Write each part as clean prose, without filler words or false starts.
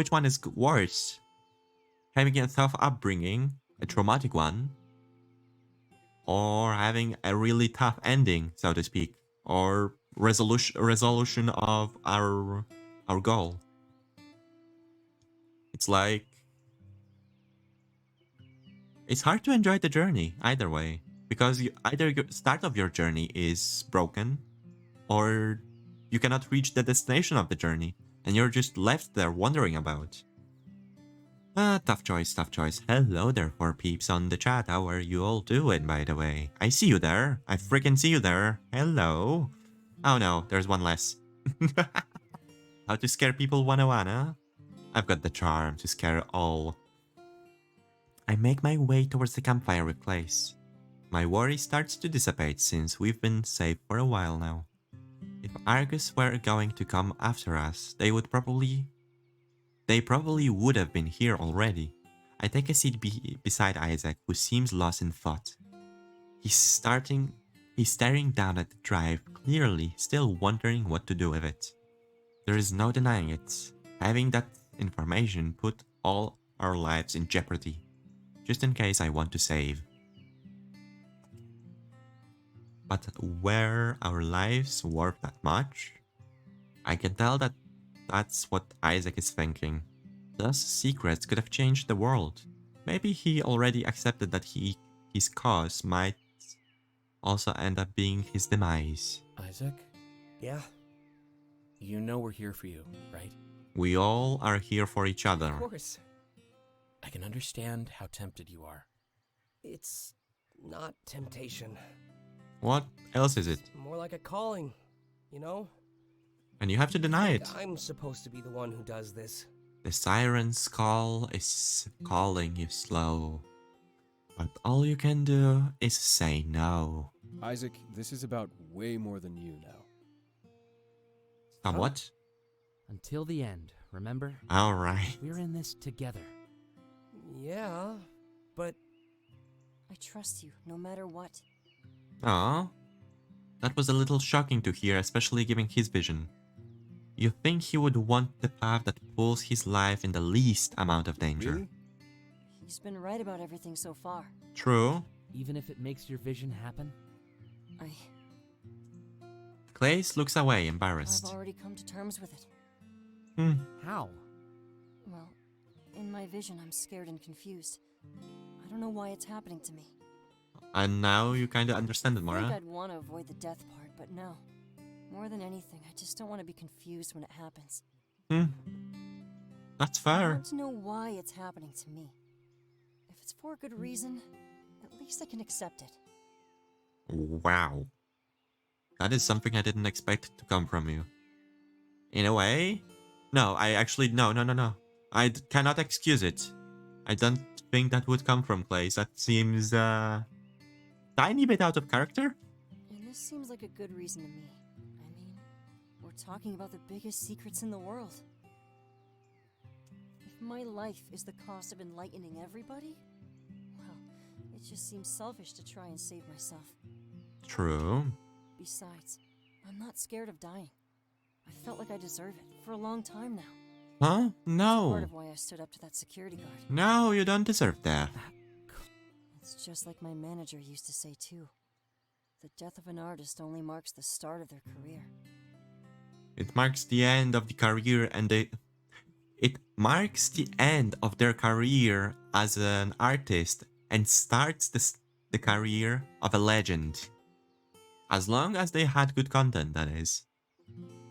which one is worse. Having a tough upbringing, a traumatic one, or having a really tough ending, so to speak, or resolution of our goal. It's like it's hard to enjoy the journey either way, because either your start of your journey is broken, or you cannot reach the destination of the journey, and you're just left there wondering about. Tough choice, tough choice. Hello there, four peeps on the chat. How are you all doing, by the way? I see you there. I freaking see you there. Hello. Oh no, there's one less. How to scare people 101, huh? I've got the charm to scare all. I make my way towards the campfire with Klace. My worry starts to dissipate since we've been safe for a while now. If Argus were going to come after us, they probably would have been here already. I take a seat beside Isaac, who seems lost in thought. He's staring down at the drive, clearly still wondering what to do with it. There is no denying it. Having that information put all our lives in jeopardy, just in case I want to save. But were our lives worth that much? I can tell that that's what Isaac is thinking. Those secrets could have changed the world. Maybe he already accepted that his cause might also end up being his demise. Isaac? Yeah? You know we're here for you, right? We all are here for each other. Of course. I can understand how tempted you are. It's not temptation. What else is it? More like a calling, you know? And you have to deny it. I'm supposed to be the one who does this. The siren's call is calling you slow. But all you can do is say no. Isaac, this is about way more than you now. Somewhat? Until the end, remember? Alright. We're in this together. Yeah, but... I trust you, no matter what. Aw. That was a little shocking to hear, especially given his vision. You think he would want the path that pulls his life in the least amount of danger. Really? He's been right about everything so far. True. Even if it makes your vision happen? Klace looks away, embarrassed. I've already come to terms with it. How? Well, in my vision, I'm scared and confused. I don't know why it's happening to me. And now you kinda understand it more, I think huh? I'd want to avoid the death part, but no. More than anything, I just don't want to be confused when it happens. That's I fair. want to know why it's happening to me. If it's for a good reason, at least I can accept it. Wow. That is something I didn't expect to come from you. In a way? No, no. I cannot excuse it. I don't think that would come from Klace. That seems, tiny bit out of character? And this seems like a good reason to me. I mean, we're talking about the biggest secrets in the world. If my life is the cost of enlightening everybody, well, it just seems selfish to try and save myself. True. Besides, I'm not scared of dying. I felt like I deserve it for a long time now. Huh? Part No. of why I stood up to that security guard. No, you don't deserve death. It's just like my manager used to say too. The death of an artist only marks the start of their career. It marks the end of the career it marks the end of their career as an artist and starts the career of a legend. As long as they had good content, that is.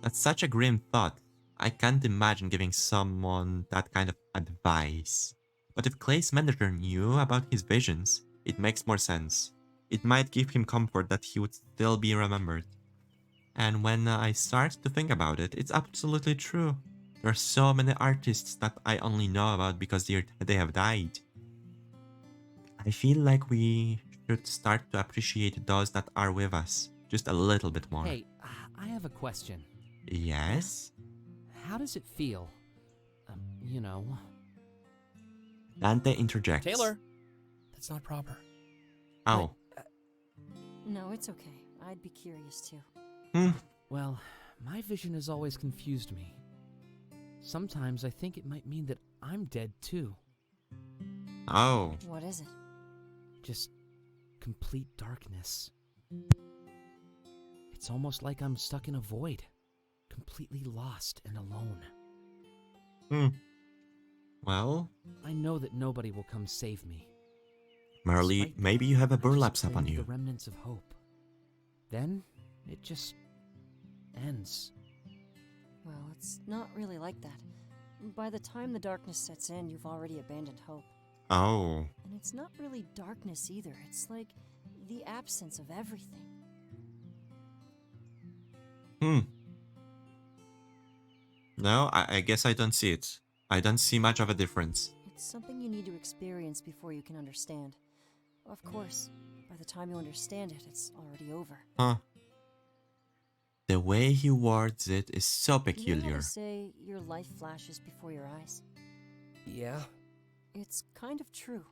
That's such a grim thought. I can't imagine giving someone that kind of advice. But if Clay's manager knew about his visions, it makes more sense. It might give him comfort that he would still be remembered. And when I start to think about it, it's absolutely true. There are so many artists that I only know about because they have died. I feel like we should start to appreciate those that are with us just a little bit more. Hey, I have a question. Yes? How does it feel? You know... Dante interjects. Taylor! That's not proper. Oh. No, it's okay. I'd be curious too. Well, my vision has always confused me. sometimes I think it might mean that I'm dead too. Oh. What is it? Just complete darkness. It's almost like I'm stuck in a void, completely lost and alone. Well, I know that nobody will come save me. Marley, Despite maybe that, you have a I just burlap sack cling on to you. The remnants of hope. Then it just ends. Well, it's not really like that. By the time the darkness sets in, you've already abandoned hope. Oh. And it's not really darkness either. It's like the absence of everything. No, I guess I don't see it. I don't see much of a difference. It's something you need to experience before you can understand. Of course, by the time you understand it, it's already over. Huh. The way he words it is so You know how peculiar. to say your life flashes before your eyes? Yeah? It's kind of true.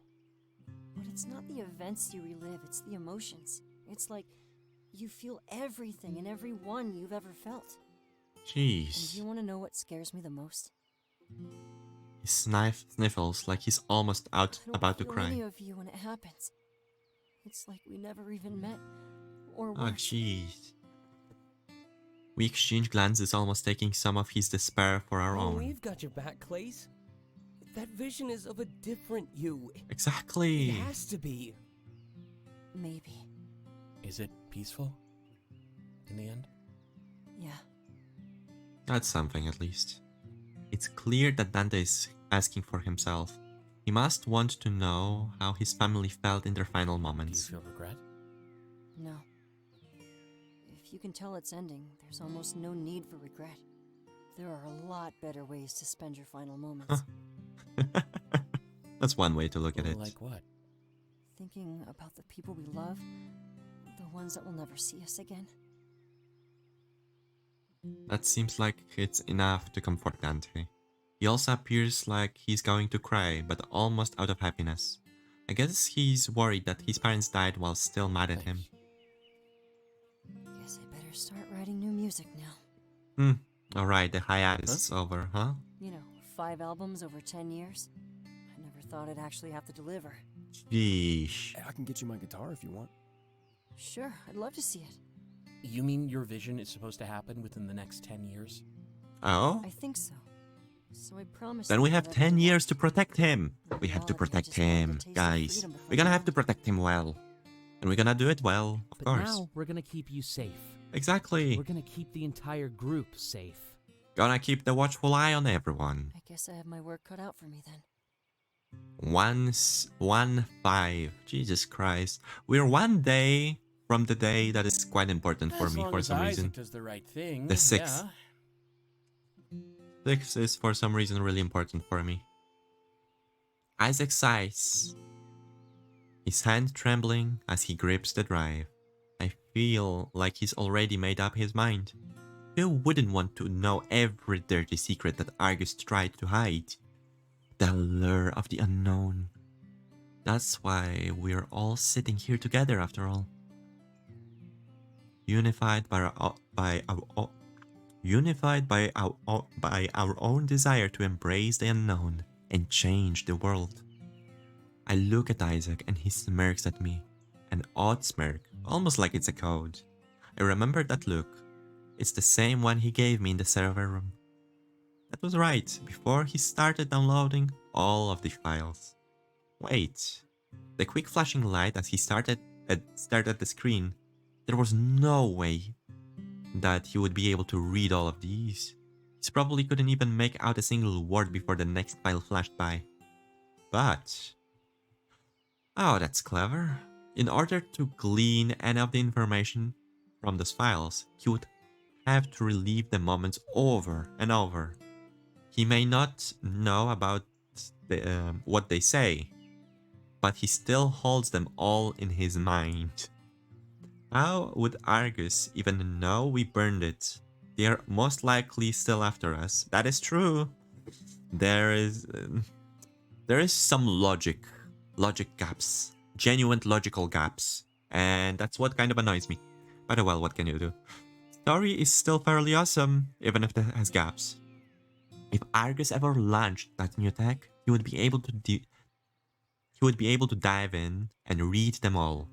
But it's not the events you relive, it's the emotions. It's like you feel everything and every one you've ever felt. And Jeez. you want to know what scares me the most? He sniffles like he's almost out I don't about to feel cry. any of you when it happens. It's like we never even met. Or Oh, worse. jeez. We exchange glances, almost taking some of his despair for our Oh, own. we've got your back, Klace. That vision is of a different you. Exactly. It has to be. Maybe. Is it peaceful? In the end? Yeah. That's something, at least. It's clear that Dante is asking for himself. He must want to know how his family felt in their final Do you moments. feel regret? No. If you can tell it's ending, there's almost no need for regret. There are a lot better ways to spend your final moments. That's one way to look at it. Like what? Thinking about the people we love, the ones that will never see us again. That seems like it's enough to comfort Dante. He also appears like he's going to cry, but almost out of happiness. I guess he's worried that his parents died while still mad at him. Guess I better start writing new music now. Alright, the hiatus is over, huh? You know, 5 albums over 10 years. I never thought I'd actually have to deliver. Sheesh. I can get you my guitar if you want. Sure, I'd love to see it. You mean your vision is supposed to happen within the next 10 years? Oh? I think so. So I promise. Then you we have whatever 10 you years want. to protect him. In We have to reality, I protect just wanted him, to taste of guys. freedom before We're gonna you have to left. protect him well. And we're gonna do it well, of But course. now we're gonna keep you safe. Exactly. We're gonna keep the entire group safe. Gonna keep the watchful eye on everyone. I guess I have my work cut out for me then. 1-5. Jesus Christ. We're one day from the day that is quite important for As me long for as some Isaac reason. does the right thing. The 6th. Yeah. 6 is for some reason really important for me. Isaac sighs, his hand trembling as he grips the drive. I feel like he's already made up his mind. Who wouldn't want to know every dirty secret that Argus tried to hide? The allure of the unknown. That's why we're all sitting here together after all. Unified by our own desire to embrace the unknown and change the world. I look at Isaac and he smirks at me. An odd smirk, almost like it's a code. I remember that look. It's the same one he gave me in the server room. That was right, before he started downloading all of the files. Wait, the quick flashing light as he stared at the screen. There was no way that he would be able to read all of these. He probably couldn't even make out a single word before the next file flashed by. But... oh, that's clever. In order to glean any of the information from those files, he would have to relive the moments over and over. He may not know about what they say, but he still holds them all in his mind. How would Argus even know we burned it? They are most likely still after us. That is true. There is some logic gaps, genuine logical gaps, and that's what kind of annoys me. But well, what can you do? Story is still fairly awesome, even if it has gaps. If Argus ever launched that new tech, he would be able to dive in and read them all.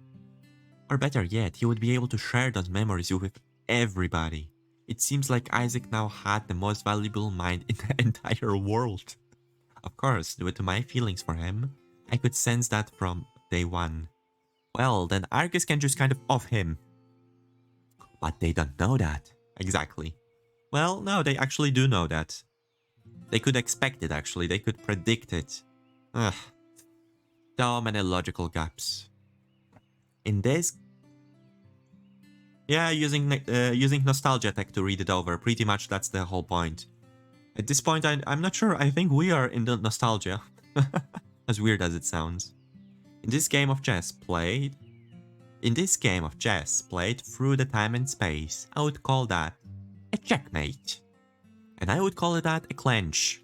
Or better yet, he would be able to share those memories with everybody. It seems like Isaac now had the most valuable mind in the entire world. Of course, due to my feelings for him, I could sense that from day one. Well, then Argus can just kind of off him. But they don't know that. Exactly. Well, no, they actually do know that. They could expect it, actually. They could predict it. Ugh. So many logical gaps. In this... Yeah, using nostalgia tech to read it over. Pretty much that's the whole point. At this point, I'm not sure. I think we are in the nostalgia. As weird as it sounds. In this game of chess played through the time and space, I would call that a checkmate. And I would call it that a clench.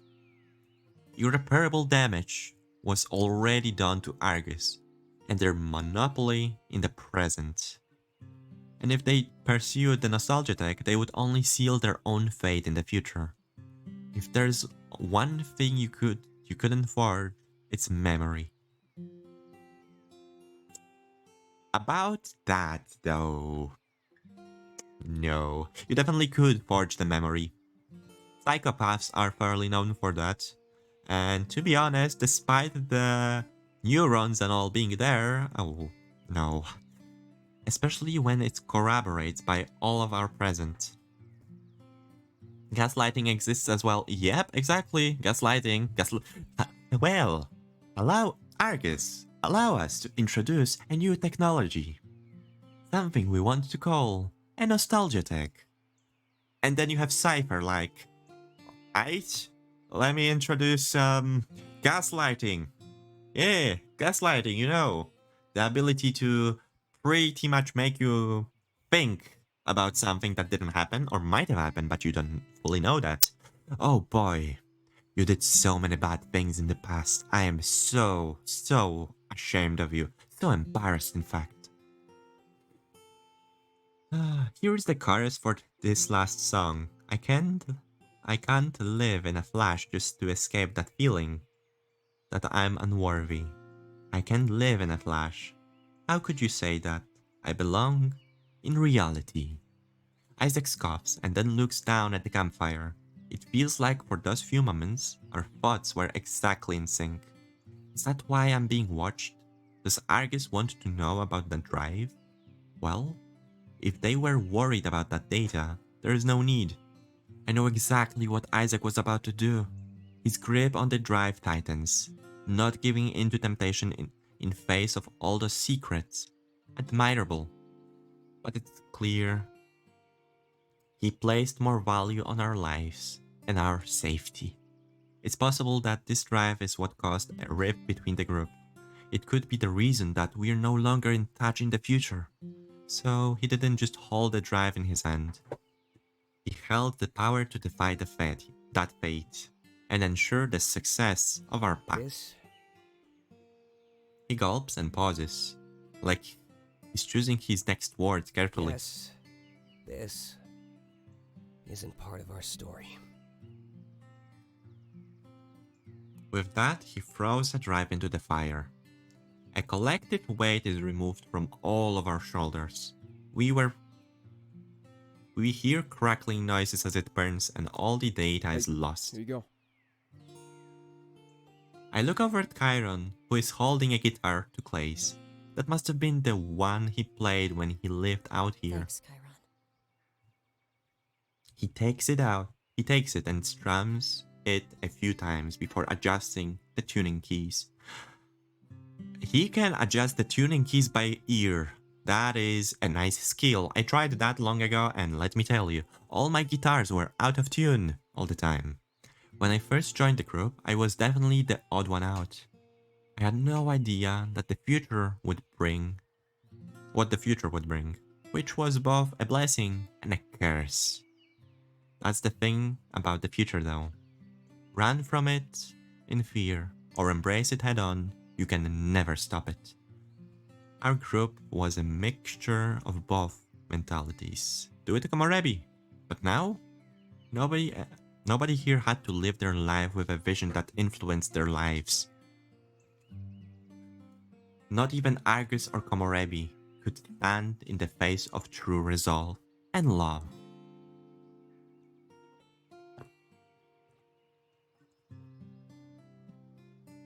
Irreparable damage was already done to Argus and their monopoly in the present. And if they pursued the nostalgia tech, they would only seal their own fate in the future. If there's one thing you couldn't forge, it's memory. About that, though... No, you definitely could forge the memory. Psychopaths are fairly known for that. And to be honest, despite the neurons and all being there, oh, no. Especially when it corroborates by all of our present. Gaslighting exists as well. Yep, exactly. Gaslighting. Well, allow us to introduce a new technology. Something we want to call a nostalgia tech. And then you have Cypher like, right? Let me introduce gaslighting. Yeah, gaslighting, you know. The ability to pretty much make you think about something that didn't happen or might have happened, but you don't fully know that. Oh boy, you did so many bad things in the past. I am so ashamed of you. So embarrassed, in fact. Here is the chorus for this last song. I can't live in a flash just to escape that feeling that I'm unworthy. I can't live in a flash. How could you say that? I belong in reality. Isaac scoffs and then looks down at the campfire. It feels like for those few moments, our thoughts were exactly in sync. Is that why I'm being watched? Does Argus want to know about the drive? Well, if they were worried about that data, there is no need. I know exactly what Isaac was about to do. His grip on the drive tightens, not giving in to temptation in face of all the secrets. Admirable. But it's clear he placed more value on our lives and our safety. It's possible that this drive is what caused a rift between the group. It could be the reason that we're no longer in touch in the future. So he didn't just hold the drive in his hand. He held the power to defy that fate and ensure the success of our pact. He gulps and pauses, like he's choosing his next words carefully. Yes, this isn't part of our story. With that, he throws a drive into the fire. A collective weight is removed from all of our shoulders. We hear crackling noises as it burns and all the data is lost. Here you go. I look over at Chiron, who is holding a guitar to Klace. That must have been the one he played when he lived out here. Thanks, Chiron. He takes it and strums it a few times before adjusting the tuning keys. He can adjust the tuning keys by ear. That is a nice skill. I tried that long ago and let me tell you, all my guitars were out of tune all the time. When I first joined the group, I was definitely the odd one out. I had no idea that what the future would bring, which was both a blessing and a curse. That's the thing about the future though. Run from it in fear or embrace it head on, you can never stop it. Our group was a mixture of both mentalities. Do it to Komorebi. But now, nobody Nobody here had to live their life with a vision that influenced their lives. Not even Argus or Komorebi could stand in the face of true resolve and love.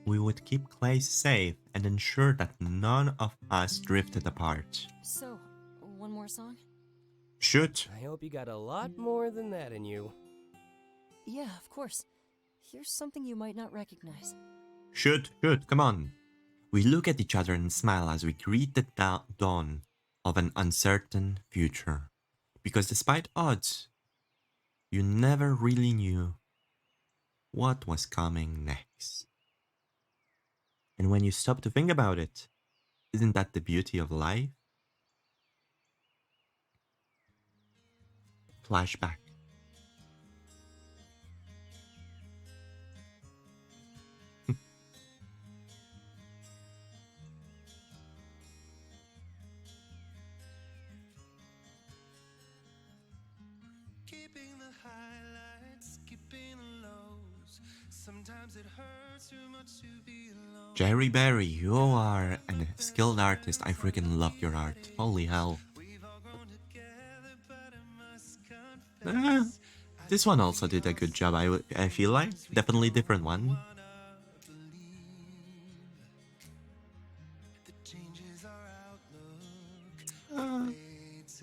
We would keep Klace safe and ensure that none of us drifted apart. So, one more song? Shoot! I hope you got a lot more than that in you. Yeah, of course. Here's something you might not recognize. Shoot, come on. We look at each other and smile as we greet the dawn of an uncertain future. Because despite odds, you never really knew what was coming next. And when you stop to think about it, isn't that the beauty of life? Flashback. Keeping the highlights, keeping the lows. Sometimes it hurts too much to be alone. Jerry Berry, you are a skilled artist. I freaking love your art. Holy hell. This one also did a good job, I feel like. Definitely different one.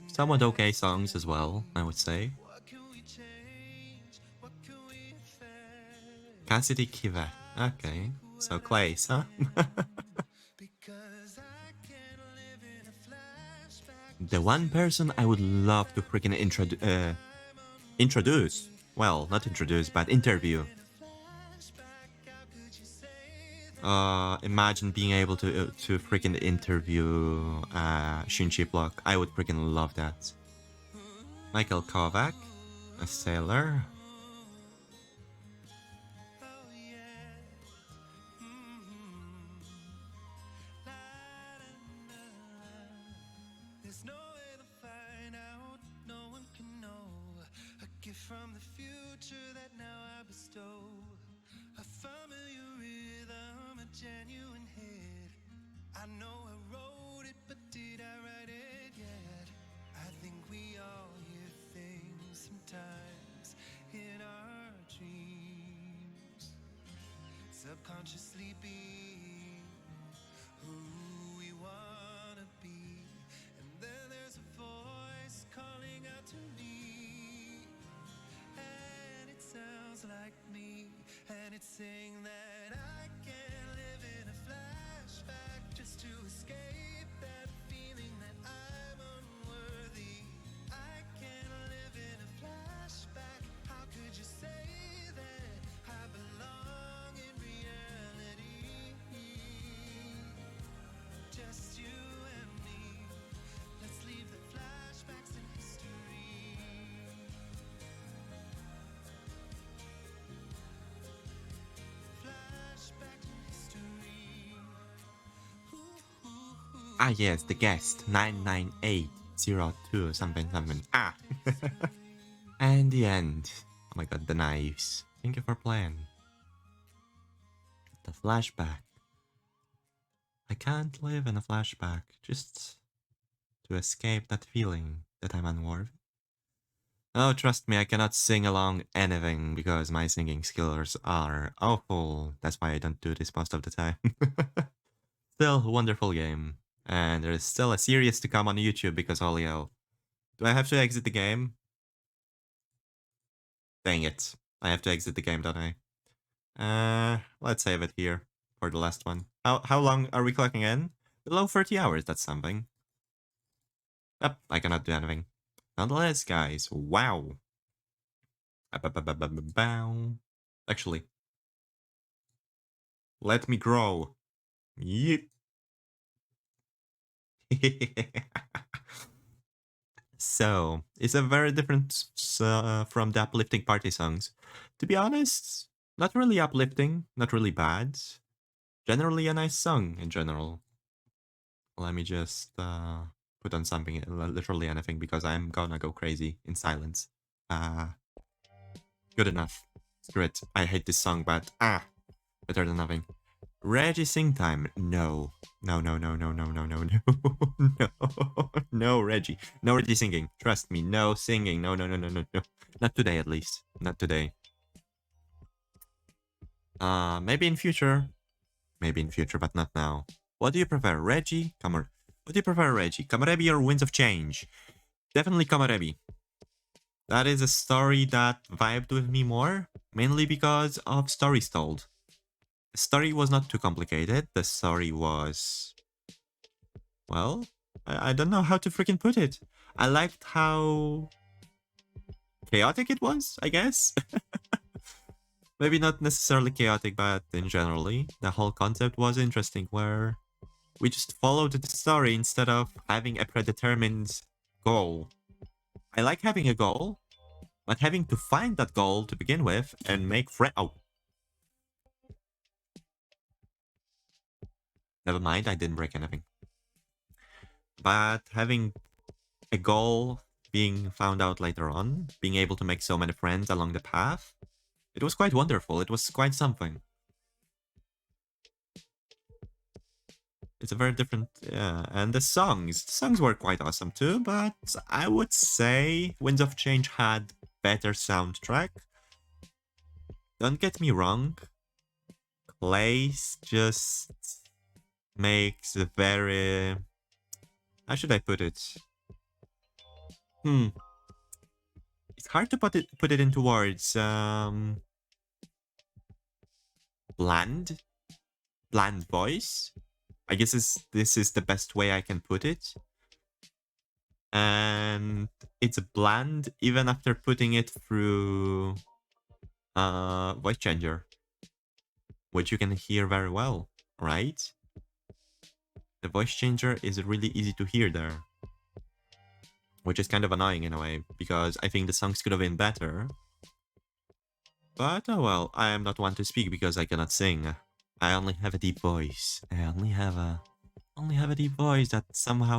Somewhat okay songs as well, I would say. Cassidy Kiva. Okay, so Klace, huh? The one person I would love to freaking introduce. Well, not introduce, but interview. Imagine being able to freaking interview Shunchi Block. I would freaking love that. Michael Kovac, a sailor. From the future that now I bestow, a familiar rhythm, a genuine hit. I know I wrote it, but did I write it yet? I think we all hear things sometimes in our dreams, subconsciously being who we wanna be. And then there's a voice calling out to me, and it sounds like me, and it's saying that I can't live in a flashback just to escape that feeling that I'm unworthy. I can't live in a flashback. How could you say that I belong in reality? Just you and me. Let's leave the flashbacks in history. Ah yes, the guest 99802 something. Ah. And the end. Oh my god, the knives. Thank you for playing. The flashback. I can't live in a flashback just to escape that feeling that I'm unworthy. Oh, trust me, I cannot sing along anything because my singing skills are awful. That's why I don't do this most of the time. Still, wonderful game. And there is still a series to come on YouTube because holy hell. Do I have to exit the game? Dang it. I have to exit the game, don't I? Let's save it here for the last one. How long are we clocking in? Below 30 hours, that's something. Yep, I cannot do anything. Nonetheless, guys, wow. Actually, let me grow. Yeet. So, it's a very different from the uplifting party songs. To be honest, not really uplifting, not really bad. Generally a nice song in general. Let me just put on something, literally anything, because I'm gonna go crazy in silence. Good enough. Screw it. I hate this song, but better than nothing. Reggie sing time. No. No, no, no, no, no, no, no, no. No. No, Reggie. No Reggie singing. Trust me. No singing. No, no, no, no, no, no. Not today, at least. Not today. Maybe in future. Maybe in future, but not now. What do you prefer, Reggie? What do you prefer, Reggie? Komorebi or Winds of Change? Definitely Komorebi. That is a story that vibed with me more, mainly because of stories told. The story was not too complicated. The story was... well, I don't know how to freaking put it. I liked how... chaotic it was, I guess? Maybe not necessarily chaotic, but in generally, the whole concept was interesting, where we just followed the story instead of having a predetermined goal. I like having a goal, but having to find that goal to begin with and make oh. Never mind, I didn't break anything. But having a goal, being found out later on, being able to make so many friends along the path, it was quite wonderful. It was quite something. It's a very different, yeah. And the songs were quite awesome too, but I would say Winds of Change had better soundtrack. Don't get me wrong. Klace just makes a very... how should I put it? It's hard to put it into words. Bland voice. I guess this is the best way I can put it. And it's bland even after putting it through voice changer, which you can hear very well, right? The voice changer is really easy to hear there, which is kind of annoying in a way, because I think the songs could have been better. But oh well, I am not one to speak because I cannot sing. I only have a deep voice. I only have a deep voice that somehow